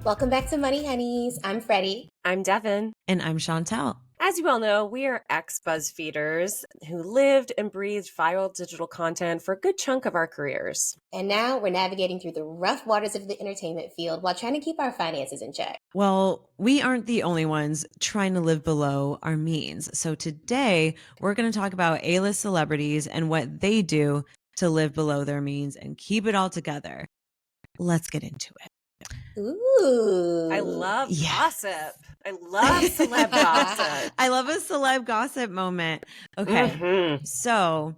Welcome back to Money Honeys. I'm Freddie. I'm Devin. And I'm Chantel. As you all know, we are ex-BuzzFeeders who lived and breathed viral digital content for a good chunk of our careers. And now we're navigating through the rough waters of the entertainment field while trying to keep our finances in check. Well, we aren't the only ones trying to live below our means. So today we're going to talk about A-list celebrities and what they do to live below their means and keep it all together. Let's get into it. Ooh. I love gossip. I love celeb gossip. I love a celeb gossip moment. Okay. So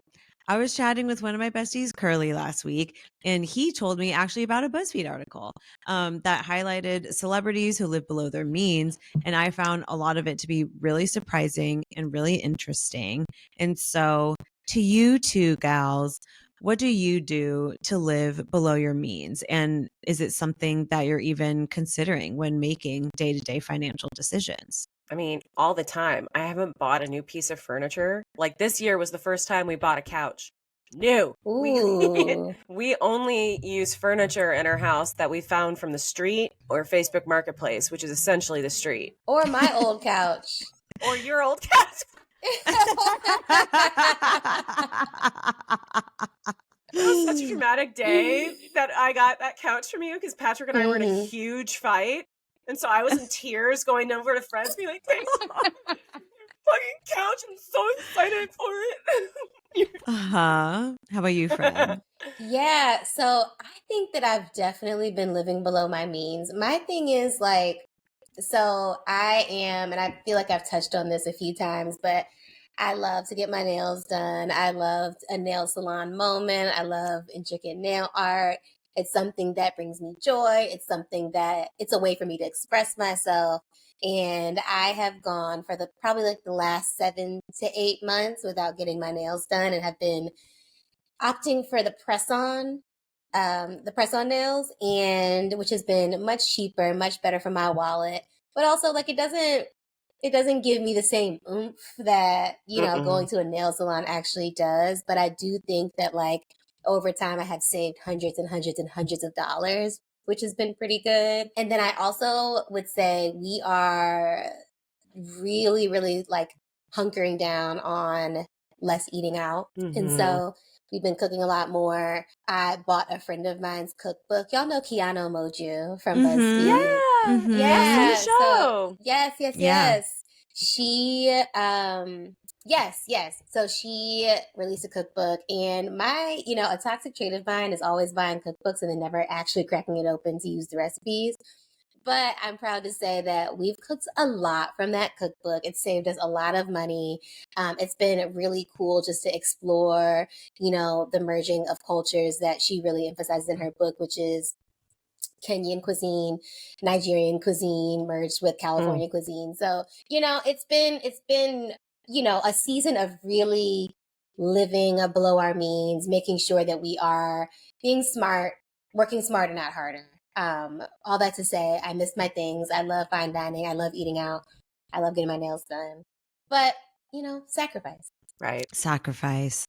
I was chatting with one of my besties, Curly, last week, and he told me actually about a BuzzFeed article that highlighted celebrities who live below their means. And I found a lot of it to be really surprising and really interesting. And so to you two gals, what do you do to live below your means? And is it something that you're even considering when making day-to-day financial decisions? I mean, all the time. I haven't bought a new piece of furniture. Like this year was the first time we bought a couch. New. We only use furniture in our house that we found from the street or Facebook Marketplace, which is essentially the street. Or my old couch. Or your old couch. It was such a dramatic day that I got that couch from you because Patrick and I were in a huge fight. And so I was in tears going over to friends being like, thanks for your fucking couch. I'm so excited for it. How about you, Fred? Yeah, so I think that I've definitely been living below my means. My thing is so I am, and I feel like I've touched on this a few times, but I love to get my nails done. I love a nail salon moment. I love intricate nail art. It's something that brings me joy. It's something that it's a way for me to express myself. And I have gone for probably the last 7 to 8 months without getting my nails done and have been opting for the press-on nails, and which has been much cheaper, much better for my wallet. But also it doesn't give me the same oomph that, going to a nail salon actually does. But I do think that over time I have saved hundreds and hundreds and hundreds of dollars, which has been pretty good. And then I also would say we are really, really hunkering down on less eating out. And so we've been cooking a lot more. I bought a friend of mine's cookbook. Y'all know Keanu Moju from BuzzFeed. Yeah. The show. So, yes. She, yes. So she released a cookbook, and my, a toxic trait of mine is always buying cookbooks and then never actually cracking it open to use the recipes. But I'm proud to say that we've cooked a lot from that cookbook. It saved us a lot of money. It's been really cool just to explore, the merging of cultures that she really emphasizes in her book, which is Kenyan cuisine, Nigerian cuisine merged with California cuisine. So, it's been, a season of really living below our means, making sure that we are being smart, working smarter, not harder. All that to say, I miss my things. I love fine dining. I love eating out. I love getting my nails done. But, sacrifice. Right. Sacrifice.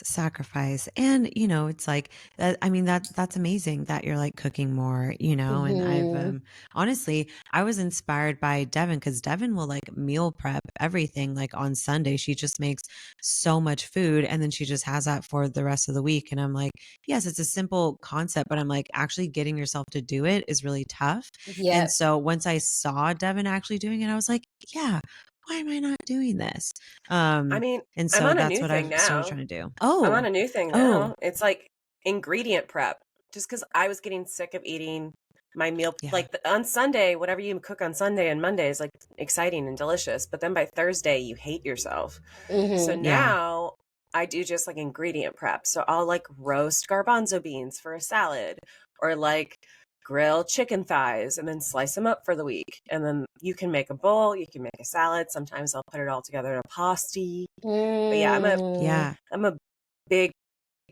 And, it's like, I mean, that's amazing that you're cooking more, and I've, honestly, I was inspired by Devin because Devin will meal prep everything on Sunday. She just makes so much food and then she just has that for the rest of the week. And I'm like, yes, it's a simple concept, but I'm actually getting yourself to do it is really tough. Yeah. And so once I saw Devin actually doing it, I was like, yeah, why am I not doing this? And so that's what I've started trying to do. I'm on a new thing now. It's ingredient prep. Just because I was getting sick of eating my meal, on Sunday, whatever you cook on Sunday and Monday is exciting and delicious. But then by Thursday, you hate yourself. So now I do just ingredient prep. So I'll roast garbanzo beans for a salad, or grill chicken thighs and then slice them up for the week. And then you can make a bowl, you can make a salad. Sometimes I'll put it all together in a pasty. But yeah, I'm a big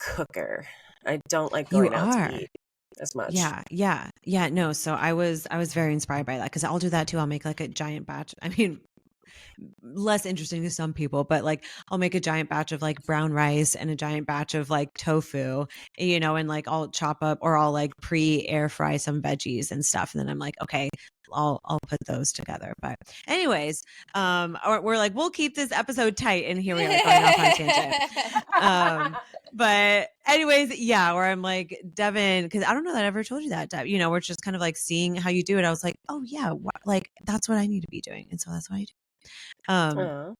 cooker. I don't like going out to eat as much. Yeah. No, so I was very inspired by that because I'll do that too. I'll make a giant batch. I mean, less interesting to some people, but I'll make a giant batch of brown rice and a giant batch of tofu, and I'll chop up or I'll pre air fry some veggies and stuff. And then I'm okay, I'll put those together. But anyways, we're like, we'll keep this episode tight, and here we are going off on tangent. But anyways, yeah, where I'm like, Devin, because I don't know that I ever told you that, Dev, you know, we're just kind of like seeing how you do it. I was like, oh yeah, like that's what I need to be doing, and so that's what I do.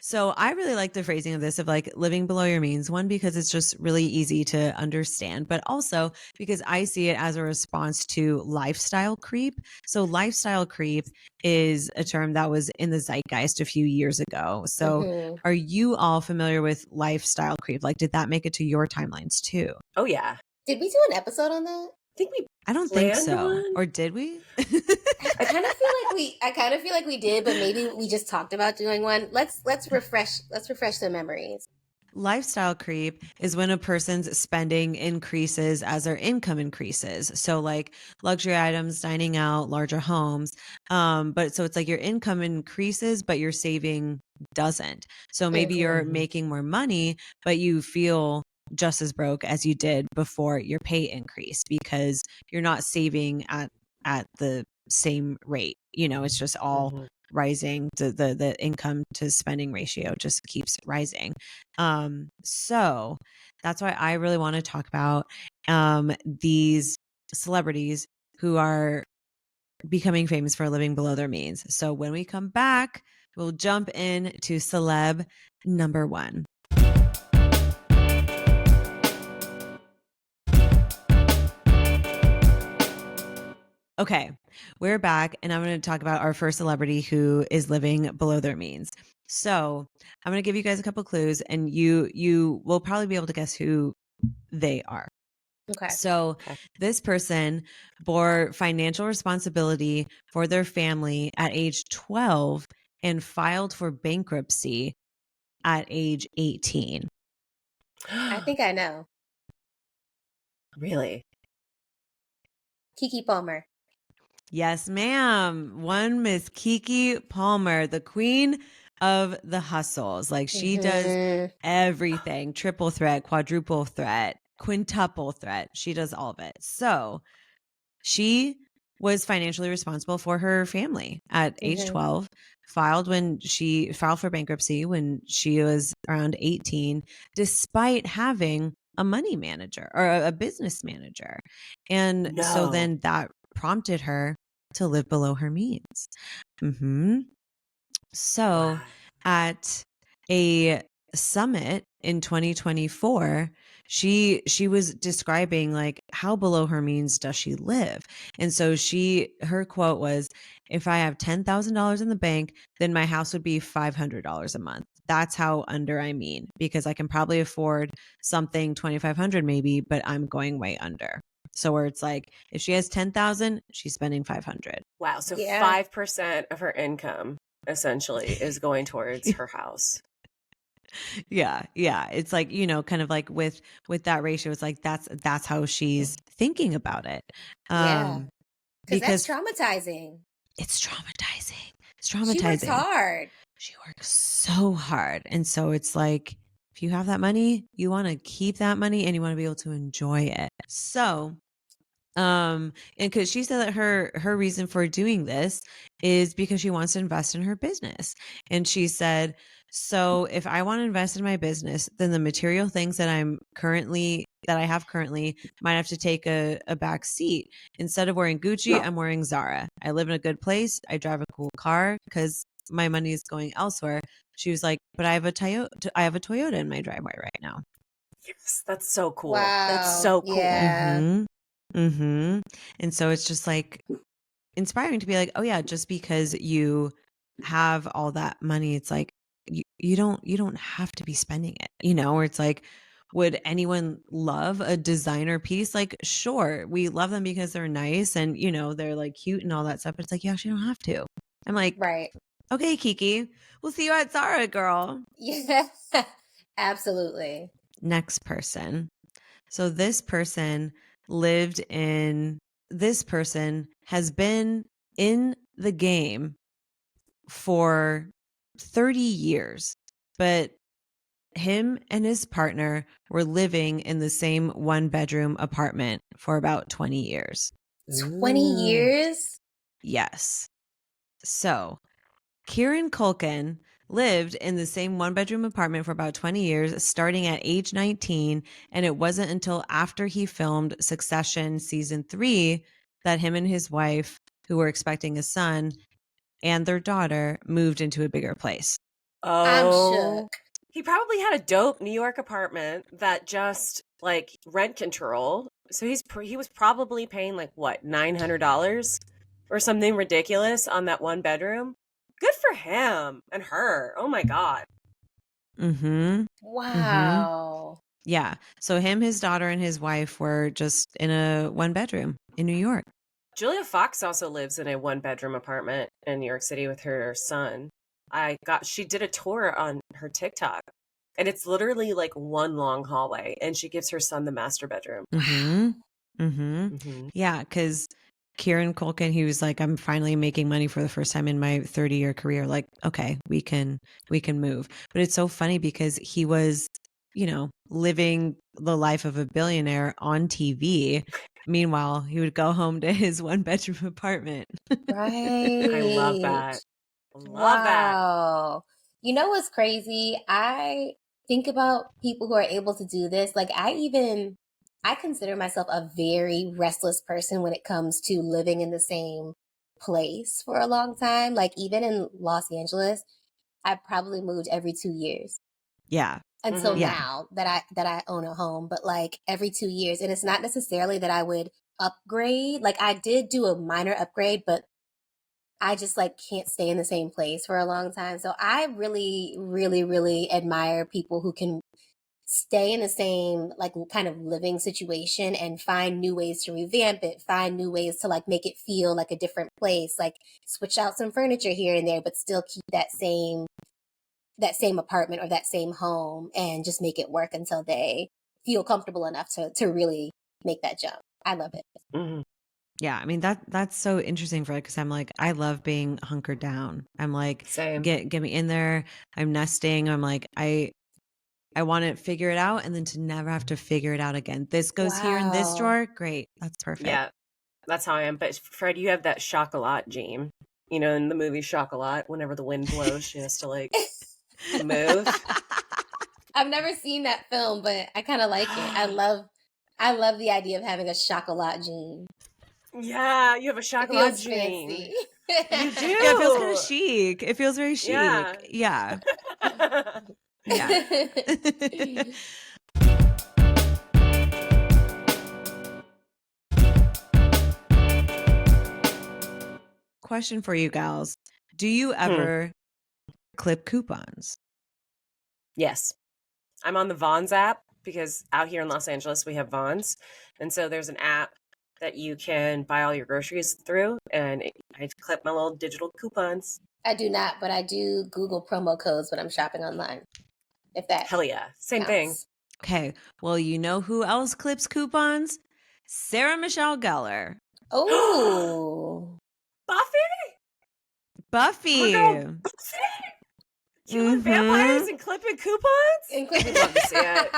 So I really like the phrasing of this of like living below your means. One, because it's just really easy to understand, but also because I see it as a response to lifestyle creep. So lifestyle creep is a term that was in the zeitgeist a few years ago. So are you all familiar with lifestyle creep? Like, did that make it to your timelines too? Oh yeah. Did we do an episode on that? I don't think so. Or did we? I kind of feel like we did, but maybe we just talked about doing one. Let's refresh the memories. Lifestyle creep is when a person's spending increases as their income increases. So like luxury items, dining out, larger homes. But so it's like your income increases, but your saving doesn't. So maybe you're making more money, but you feel just as broke as you did before your pay increase because you're not saving at the same rate. You know, it's just all rising. The income to spending ratio just keeps rising. So that's why I really want to talk about these celebrities who are becoming famous for living below their means. So when we come back, we'll jump in to celeb number 1. Okay, we're back, and I'm going to talk about our first celebrity who is living below their means. So I'm going to give you guys a couple clues, and you will probably be able to guess who they are. Okay. So this person bore financial responsibility for their family at age 12 and filed for bankruptcy at age 18. I think I know. Really? Kiki Palmer. Yes, ma'am. One Miss Kiki Palmer, the queen of the hustles. Like she does everything. Triple threat, quadruple threat, quintuple threat. She does all of it. So she was financially responsible for her family at age 12, filed for bankruptcy when she was around 18, despite having a money manager or a business manager. And so then that prompted her to live below her means. So at a summit in 2024, she was describing like how below her means does she live. And so her quote was, if I have $10,000 in the bank, then my house would be $500 a month. That's how under I mean, because I can probably afford something $2,500 maybe, but I'm going way under. So where it's like, if she has 10,000, she's spending 500. Wow. So 5% of her income essentially is going towards her house. Yeah. It's like, you know, kind of like with that ratio, it's like, that's how she's thinking about it. Because that's traumatizing. It's traumatizing. She works hard. She works so hard. And so it's like, if you have that money, you want to keep that money and you want to be able to enjoy it. So, and because she said that her reason for doing this is because she wants to invest in her business. And she said, so if I want to invest in my business, then the material things that I have currently might have to take a back seat. Instead of wearing Gucci, I'm wearing Zara. I live in a good place. I drive a cool car because my money is going elsewhere. She was like, but I have a Toyota in my driveway right now. Yes, that's so cool. Wow. That's so cool. Yeah. And so it's just like inspiring to be like, oh yeah, just because you have all that money, it's like you don't have to be spending it, you know, or it's like, would anyone love a designer piece? Like, sure, we love them because they're nice and, you know, they're like cute and all that stuff, but it's like, you actually don't have to. I'm like, right. Okay, Kiki, we'll see you at Zara, girl. Yeah, absolutely. Next person. So this person has been in the game for 30 years, but him and his partner were living in the same 1-bedroom apartment for about 20 years. 20 years? Yes. So Kieran Culkin lived in the same one-bedroom apartment for about 20 years, starting at age 19. And it wasn't until after he filmed Succession season 3 that him and his wife, who were expecting a son, and their daughter moved into a bigger place. I'm shook. He probably had a dope New York apartment that just like rent control. So he was probably paying like what, $900 or something ridiculous on that one bedroom. Good for him and her. Oh my God. Mm-hmm. Wow. Mm-hmm. Yeah. So him, his daughter, and his wife were just in a one bedroom in New York. Julia Fox also lives in a one bedroom apartment in New York City with her son. She did a tour on her TikTok, and it's literally like one long hallway, and she gives her son the master bedroom. Mm-hmm. Mm-hmm. Yeah, because Kieran Culkin, he was like, I'm finally making money for the first time in my 30-year career. Like, okay, we can move. But it's so funny because he was, living the life of a billionaire on TV. Meanwhile, he would go home to his one bedroom apartment. Right. I love that. Love that. Wow. You know what's crazy? I think about people who are able to do this. Like I consider myself a very restless person when it comes to living in the same place for a long time. Like even in Los Angeles, I probably moved every 2 years. Yeah. Until now that I own a home, but like every 2 years. And it's not necessarily that I would upgrade. Like I did do a minor upgrade, but I just like can't stay in the same place for a long time. So I really, really, really admire people who can stay in the same like kind of living situation and find new ways to revamp it, find new ways to like make it feel like a different place, like switch out some furniture here and there, but still keep that same apartment or that same home and just make it work until they feel comfortable enough to really make that jump. I love it. Mm-hmm. Yeah, I mean that's so interesting for it because I'm like I love being hunkered down. I'm like Same. Get me in there. I'm nesting. I'm like I want to figure it out and then to never have to figure it out again. This goes here in this drawer. Great, that's perfect. Yeah, that's how I am. But Fred, you have that chocolat gene. You know, in the movie Chocolat, whenever the wind blows, she has to like move. I've never seen that film, but I kind of like it. I love the idea of having a chocolat gene. Yeah, you have a chocolat gene. Fancy. You do. Yeah, it feels kind of chic. It feels very chic. Yeah. Yeah. Question for you gals. Do you ever clip coupons? Yes. I'm on the Vons app because out here in Los Angeles, we have Vons. And so there's an app that you can buy all your groceries through. And I clip my little digital coupons. I do not, but I do Google promo codes when I'm shopping online. If that Hell yeah. Same counts. thing. Okay. Well, you know who else clips coupons? Sarah Michelle Gellar. Oh. Buffy. Killing vampires and clipping coupons? And clipping Love to see it.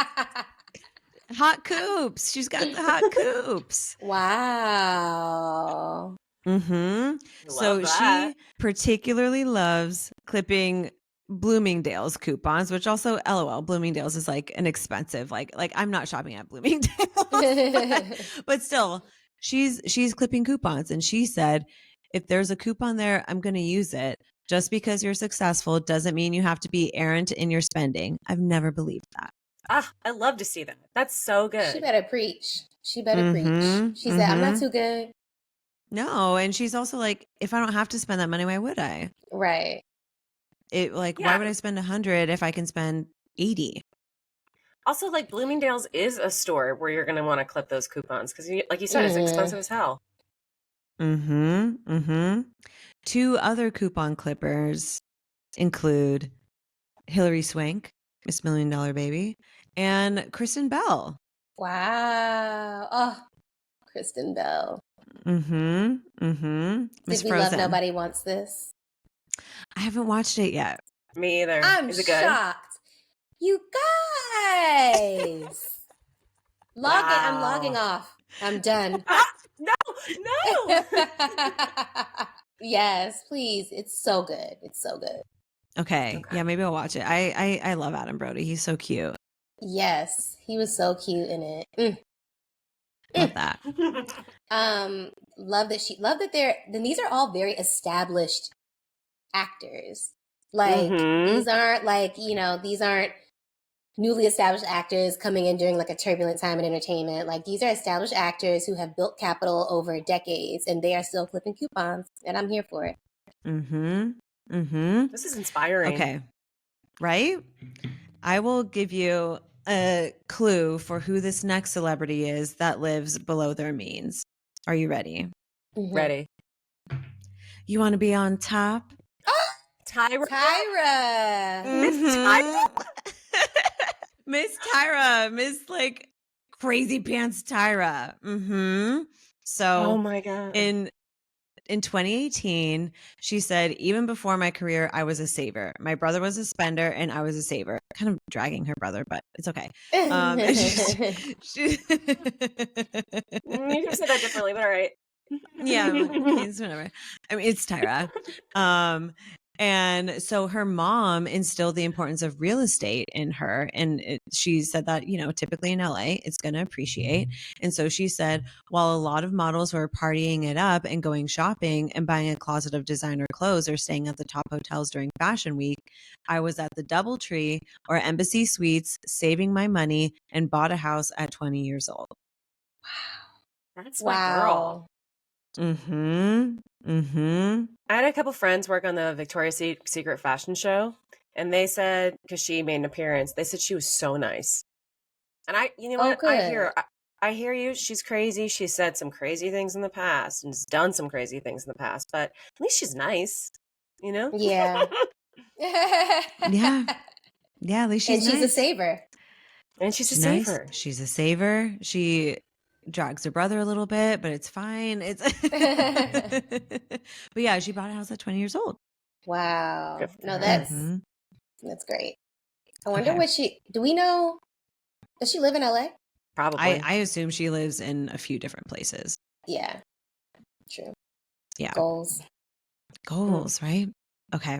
Hot coops. She's got the hot coops. Wow. So she particularly loves clipping Bloomingdale's coupons, which also LOL, Bloomingdale's is like an expensive, like I'm not shopping at Bloomingdale's, but still she's clipping coupons. And she said, if there's a coupon there, I'm going to use it. Just because you're successful doesn't mean you have to be errant in your spending. I've never believed that. I love to see that. That's so good. She better preach. She said, I'm not too good. No. And she's also like, if I don't have to spend that money, why would I? Right. Why would I spend 100 if I can spend 80? Also, like Bloomingdale's is a store where you're going to want to clip those coupons because, like you said, it's expensive as hell. Two other coupon clippers include Hilary Swank, Miss $1 Million Baby, and Kristen Bell. Wow. Oh, Kristen Bell. Miss Did we Frozen. love Nobody Wants This? I haven't watched it yet. Me either. I'm Is it good? shocked. You guys. I'm logging off. I'm done. No. Yes, please. It's so good. It's so good. Okay. Yeah, maybe I'll watch it. I love Adam Brody. He's so cute. Yes, he was so cute in it. Love that. Love that then these are all very established actors. Like these aren't these aren't newly established actors coming in during like a turbulent time in entertainment. Like these are established actors who have built capital over decades and they are still flipping coupons and I'm here for it. This is inspiring. Okay. Right? I will give you a clue for who this next celebrity is that lives below their means. Are you ready? Ready. You want to be on top? Tyra. Miss Tyra. Miss Tyra. Miss like crazy pants Tyra. So oh my God. In 2018, she said, even before my career, I was a saver. My brother was a spender and I was a saver. Kind of dragging her brother, but it's okay. You could have said that differently, but all right. Yeah, it's whatever. I mean, it's Tyra. And so her mom instilled the importance of real estate in her. And she said that, typically in LA, it's going to appreciate. And so she said, while a lot of models were partying it up and going shopping and buying a closet of designer clothes or staying at the top hotels during Fashion Week, I was at the DoubleTree or Embassy Suites saving my money and bought a house at 20 years old. Wow. That's my girl. I had a couple friends work on the Victoria's Secret fashion show, and they said, because she made an appearance, they said she was so nice. And what? Good. I hear you. She's crazy. She said some crazy things in the past and has done some crazy things in the past, but at least she's nice, Yeah. Yeah, at least she's nice. a saver. And she's a saver. Nice. She's a saver. She drags her brother a little bit, but it's fine. But yeah, she bought a house at 20 years old. Wow. No, that's great. I wonder do we know, does she live in LA? Probably. I assume she lives in a few different places. Yeah. True. Yeah. Goals, right? Okay.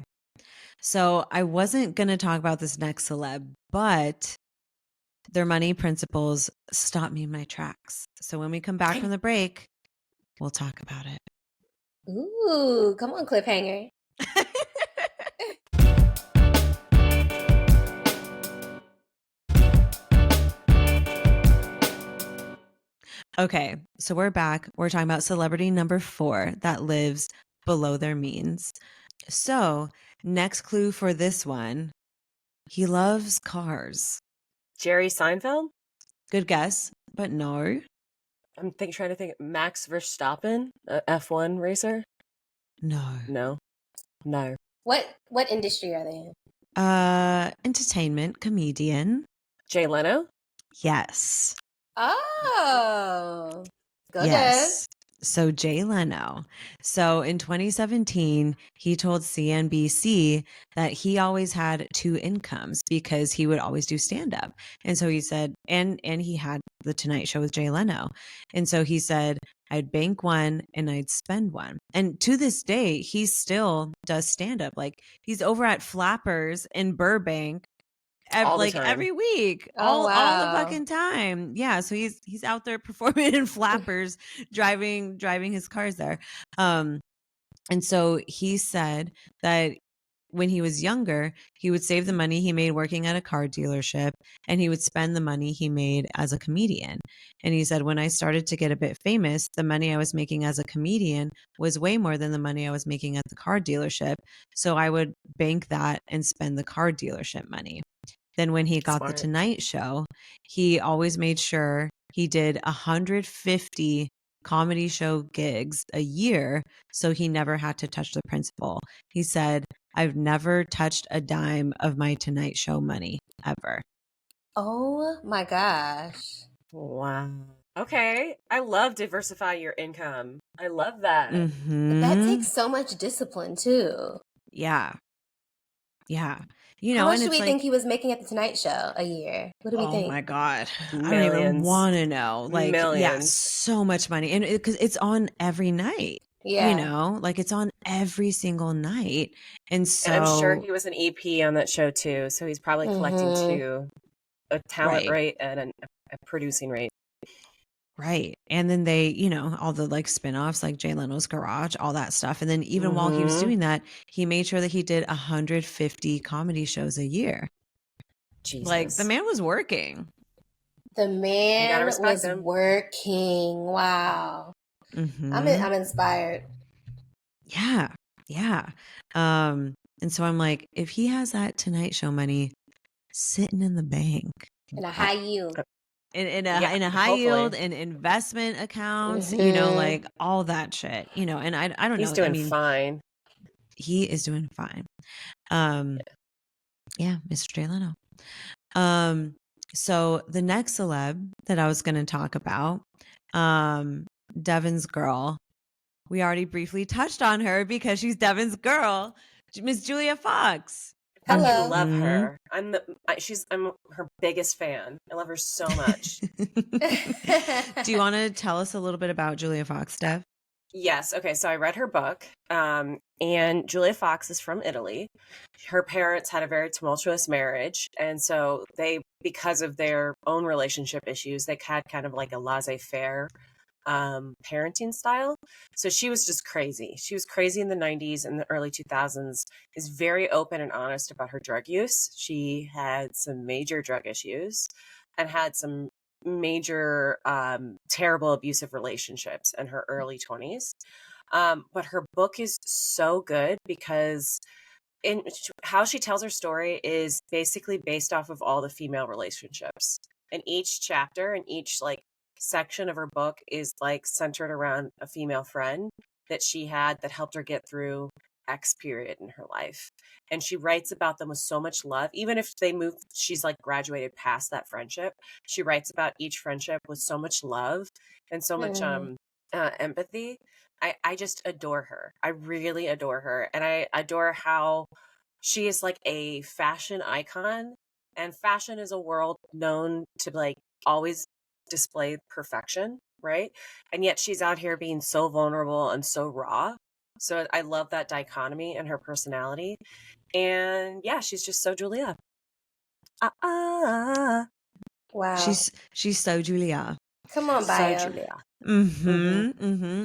So I wasn't going to talk about this next celeb, but their money principles stopped me in my tracks. So when we come back from the break, we'll talk about it. Ooh, come on, cliffhanger. Okay, so we're back. We're talking about celebrity number 4 that lives below their means. So next clue for this one, he loves cars. Jerry Seinfeld? Good guess, but no. I'm trying to think. Max Verstappen, a F1 racer? No. What industry are they in? Entertainment comedian. Jay Leno? Yes. Oh. Go yes. So Jay Leno. So in 2017, he told CNBC that he always had 2 incomes because he would always do stand-up. And so he said, and he had the Tonight Show with Jay Leno. And so he said, I'd bank one and I'd spend one. And to this day, he still does stand-up. Like he's over at Flappers in Burbank every week, all the fucking time. Yeah. So he's out there performing in Flappers, driving his cars there. And so he said that when he was younger, he would save the money he made working at a car dealership and he would spend the money he made as a comedian. And he said, when I started to get a bit famous, the money I was making as a comedian was way more than the money I was making at the car dealership. So I would bank that and spend the car dealership money. Then when he got the Tonight Show, he always made sure he did 150 comedy show gigs a year, so he never had to touch the principal. He said, I've never touched a dime of my Tonight Show money ever. Oh my gosh. Wow. Okay. I love diversify your income. I love that. But that takes so much discipline too. Yeah. How much do we think he was making at the Tonight Show a year? What do we think? Oh my God. Millions. I don't even want to know. Like, Millions. yeah, so much money. And because it's on every night. Yeah. You know, like it's on every single night. And so I'm sure he was an EP on that show too. So he's probably collecting too, a talent rate and a producing rate. Right. And then they, you know, all the like spinoffs like Jay Leno's Garage, all that stuff. And then even while he was doing that, he made sure that he did 150 comedy shows a year. Jesus. Like the man was working. The man was working. Wow. I'm inspired. Yeah. Yeah. And so I'm like, if he has that Tonight Show money sitting in the bank in a high yield. In a high yield and investment accounts, you know, like all that shit, you know, and I don't know. He's doing fine. He is doing fine. Yeah, Mr. Jay Leno. So the next celeb that I was going to talk about, Devin's girl. We already briefly touched on her because she's Devin's girl, Miss Julia Fox. Hello. I love her. I'm her biggest fan. I love her so much. Do you want to tell us a little bit about Julia Fox, Dev? Yes. Okay. So I read her book, and Julia Fox is from Italy. Her parents had a very tumultuous marriage, and so because of their own relationship issues, they had kind of like a laissez-faire parenting style. So she was just crazy. She was crazy in the 90s and the early 2000s, is very open and honest about her drug use. She had some major drug issues and had some major terrible abusive relationships in her early 20s. But her book is so good because how she tells her story is basically based off of all the female relationships. And each chapter and each like section of her book is like centered around a female friend that she had that helped her get through X period in her life. And she writes about them with so much love. Even if they moved, she's like graduated past that friendship. She writes about each friendship with so much love and so much empathy. I just adore her. I really adore her. And I adore how she is like a fashion icon. And fashion is a world known to like always display perfection, right? And yet she's out here being so vulnerable and so raw. So I love that dichotomy in her personality. And yeah, she's just so Julia. Wow. She's so Julia. Come on, bio. So Julia.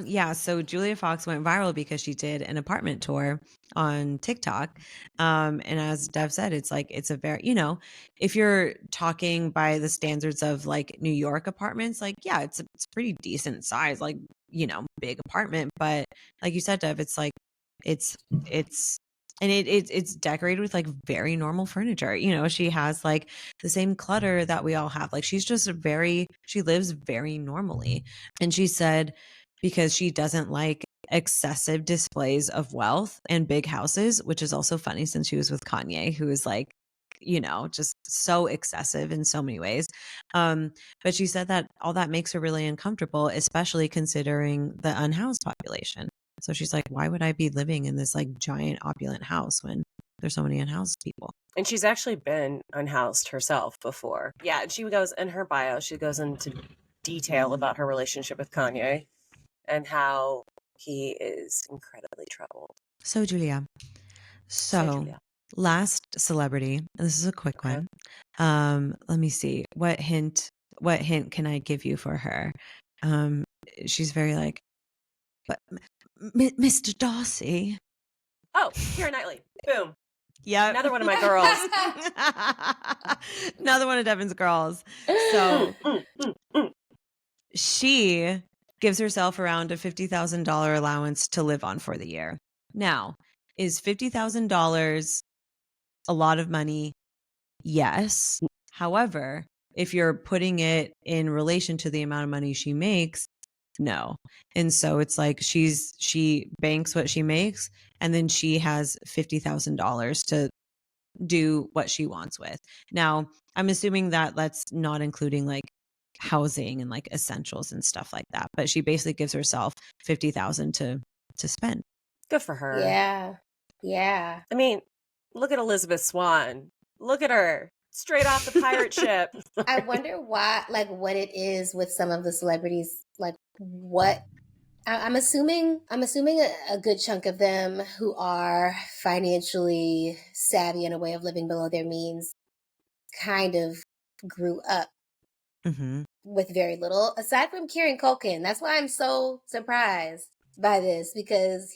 Yeah. So Julia Fox went viral because she did an apartment tour on TikTok. And as Dev said, it's like, it's a very, you know, if you're talking by the standards of like New York apartments, like, yeah, it's pretty decent size, like, you know, big apartment. But like you said, Dev, it's like, it's decorated with like very normal furniture. You know, she has like the same clutter that we all have. Like she's just she lives very normally. And she said, because she doesn't like excessive displays of wealth and big houses, which is also funny since she was with Kanye, who is like, you know, just so excessive in so many ways. But she said that all that makes her really uncomfortable, especially considering the unhoused population. So she's like, why would I be living in this like giant opulent house when there's so many unhoused people? And she's actually been unhoused herself before. Yeah. And she goes in her bio, she goes into detail about her relationship with Kanye and how he is incredibly troubled. So Julia. Last celebrity, and this is a quick one. Let me see. What hint can I give you for her? She's very like, but Mr. Darcy. Oh, Keira Knightley. Boom. Yeah. Another one of my girls. Another one of Devin's girls. So she gives herself around a $50,000 allowance to live on for the year. Now, is $50,000 a lot of money? Yes. However, if you're putting it in relation to the amount of money she makes, no. And so it's like she banks what she makes, and then she has $50,000 to do what she wants with. Now, I'm assuming that that's not including like housing and like essentials and stuff like that, but she basically gives herself $50,000 to spend. Good for her. Yeah. I mean, Look at Elizabeth Swann. Look at her. Straight off the pirate ship. I wonder why, like, what it is with some of the celebrities, like, what I'm assuming a good chunk of them who are financially savvy in a way of living below their means kind of grew up with very little, aside from Kieran Culkin. That's why I'm so surprised by this, because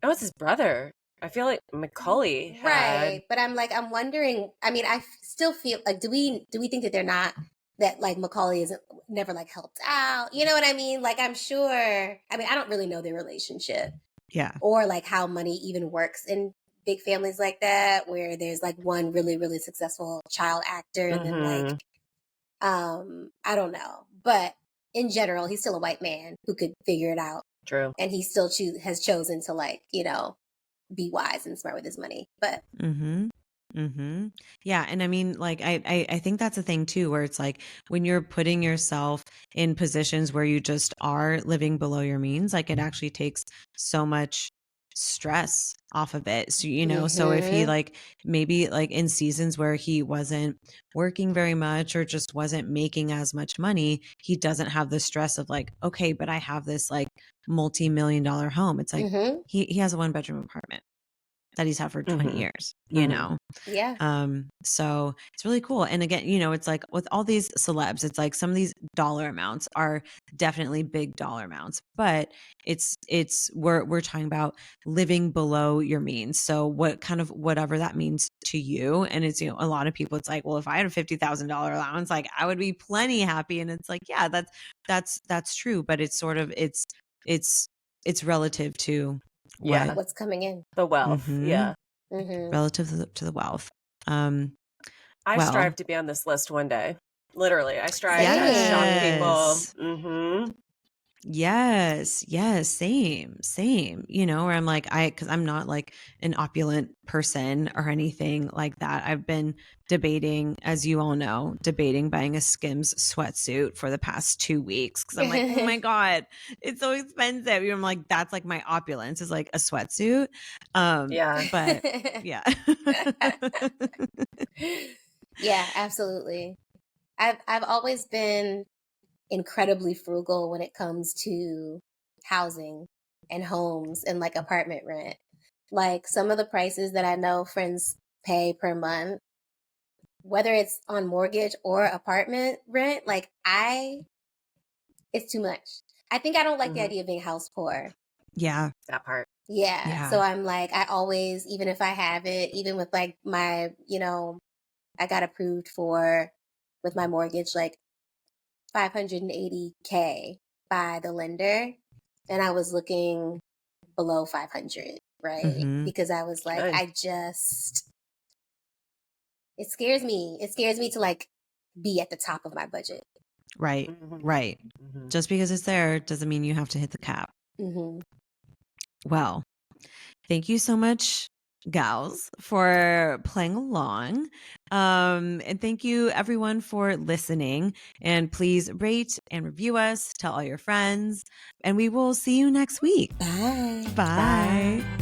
Oh, it's his brother. I feel like Macaulay had. Right, but I'm wondering, I still feel like, do we think that they're not, that like Macaulay isn't never like helped out? You know what I mean? Like, I'm sure, I don't really know their relationship. Yeah. Or like how money even works in big families like that, where there's like one really, really successful child actor and then like, I don't know. But in general, he's still a white man who could figure it out. True. And he still has chosen to, like, be wise and smart with his money. But yeah, and like I think that's a thing too, where it's like when you're putting yourself in positions where you just are living below your means, like it actually takes so much stress off of it. So so if he like maybe like in seasons where he wasn't working very much or just wasn't making as much money, he doesn't have the stress of like, okay, but I have this like multi-million-dollar home. It's like he has a 1-bedroom apartment that he's had for 20 years, Yeah. So it's really cool. And again, it's like with all these celebs, it's like some of these dollar amounts are definitely big dollar amounts, but we're talking about living below your means. So what kind of, whatever that means to you. And it's, a lot of people, it's like, well, if I had a $50,000 allowance, like I would be plenty happy. And it's like, yeah, that's true. But it's sort of, it's relative to what's coming in, the wealth. Yeah. Relative to the wealth. I strive to be on this list one day. Literally, I strive to shock people. Yes, same. Where I'm like, because I'm not like an opulent person or anything like that. I've been debating, as you all know, buying a Skims sweatsuit for the past 2 weeks, because I'm like, oh my God, it's so expensive. I'm like, that's like my opulence is like a sweatsuit. Yeah. But yeah. Yeah, absolutely. I've always been incredibly frugal when it comes to housing and homes and like apartment rent. Like some of the prices that I know friends pay per month, whether it's on mortgage or apartment rent, like it's too much. I think I don't like the idea of being house poor. Yeah. That part. Yeah. So I'm like, I always, even if I have it, even with like my, I got approved with my mortgage, like $580K by the lender. And I was looking below 500, right? Because I was like, it scares me. It scares me to like be at the top of my budget. Right. Just because it's there doesn't mean you have to hit the cap. Well, thank you so much, gals, for playing along. And thank you everyone for listening. And please rate and review us, tell all your friends, and we will see you next week. Bye. Bye.